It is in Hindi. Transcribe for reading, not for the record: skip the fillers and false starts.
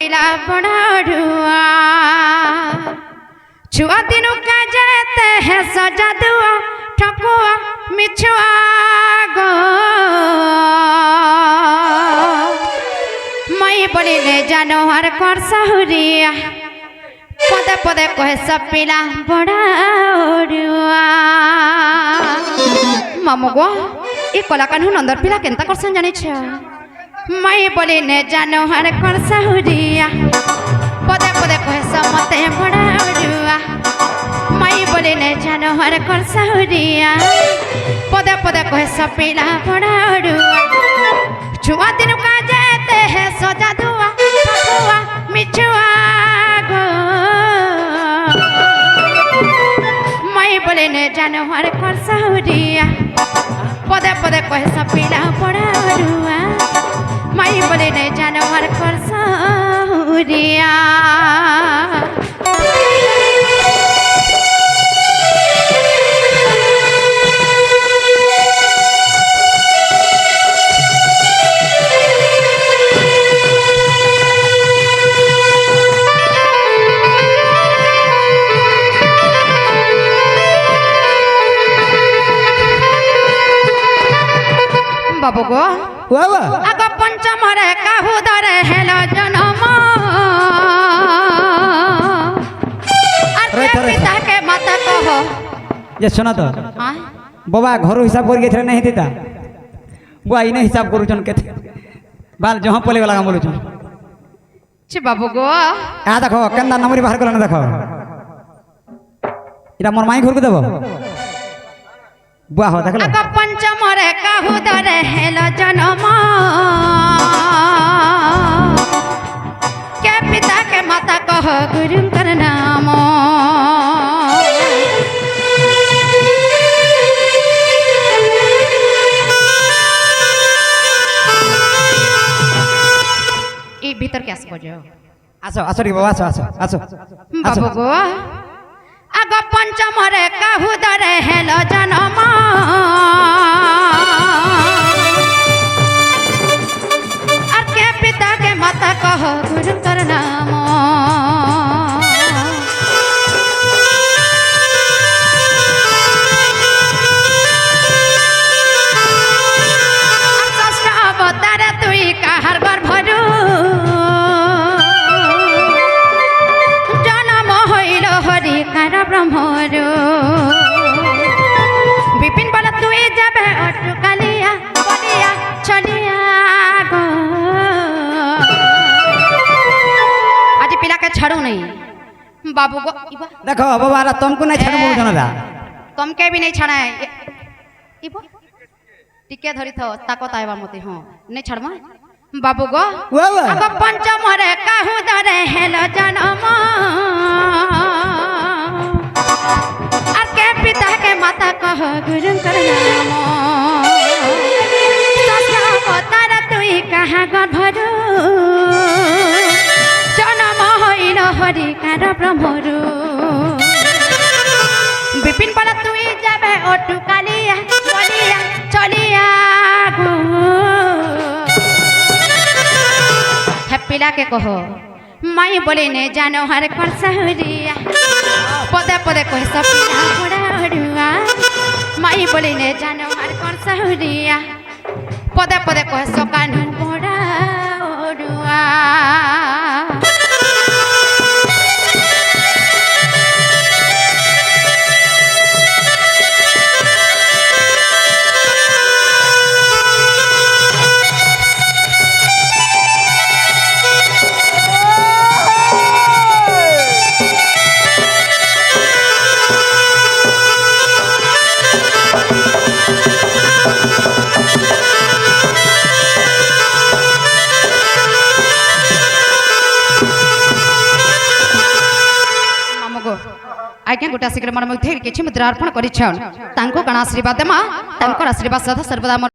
बड़ा छुआ दिनों का जाते हैं सजा दुआ ठकुआ मिछुआ गो मई बड़ी ले जानो हर कर सहुरिया पदे पदे कहे सब पिला बड़ा मामू गो ये कलाकार हूँ नंदर पिला केंता करसन जाने छ मई बड़ी ने जानो हर कर सहुरिया पदे पदे कहे सब मते बड़ा मई बड़ी ने जानो हर कर सहुरिया पदे पदे कहे सब पिला बड़ा छुआ दिन का जाते हैं सजा दुआ ठकुआ मिछुआ गो मई बड़ी ने जानो हर कर सहुरिया पदे पदे कहे सब पिला बड़ा मई बड़ी ने जानो हर कर सहुरिया बाबू गो आग पंचम रे कहू दरे हेलो जनम पिता के माता कहो ये सुना तो बाबा घर हिसाब कर गए नहीं देता बुआ इने हिसाब करू जन के बाल जहां पले वाला बोलू छन छि बाबू गो आ देखो कंदा नंबरी बाहर करना देखो इरा मोर माई घर को देबो बुआ हो देखला आग पंचम रे कहू दरे हेलो जनम के पिता के माता कहो गुरु कर नाम ई भीतर के आसो जाओ आसो आसो रे बाबा आसो आसो आसो बाबू गो आग पंचम रे कहू दरे हेलो जनम और के पिता के माता कहो गुरु कर नाम अवतार तुई कहर गर्भरू हरिकार ब्रह्मरू विपिन बला तुई जाबे अटुकालिया बलिया चलिया गो आज पिला के छाड़ू नहीं बाबू गो देखो बाबा तुमको नहीं छाड़ बोल जना तुमके भी नहीं छाड़ा है इबो टिके धरी थो ताको ताइबा मते हां नहीं छाड़मा बाबू गो अब पंचम रे कहू दरे हेलो जनम और के पिता के माता कहो गुरु कर नाम अवतार तुई कहाँ गर्भरू जनम हईल हरिकार ब्रह्मरू विपिन बला तुई जाबे अटुकालिया बलिया चलिया गो पिला के कहो माई बोले ने जानो हर कर सहुरिया पदे पदे कहे सब पिला बड़ा माई बोले ने जानो हर कर सहुरिया पदे पदे कहे सब कानून बड़ा आज्ञा गोटा शीघ्र मन मध्य किछि मुद्रा अर्पण करिछन तांको कण आशीर्वाद देमा तांकर आशीर्वाद सदा सर्वदा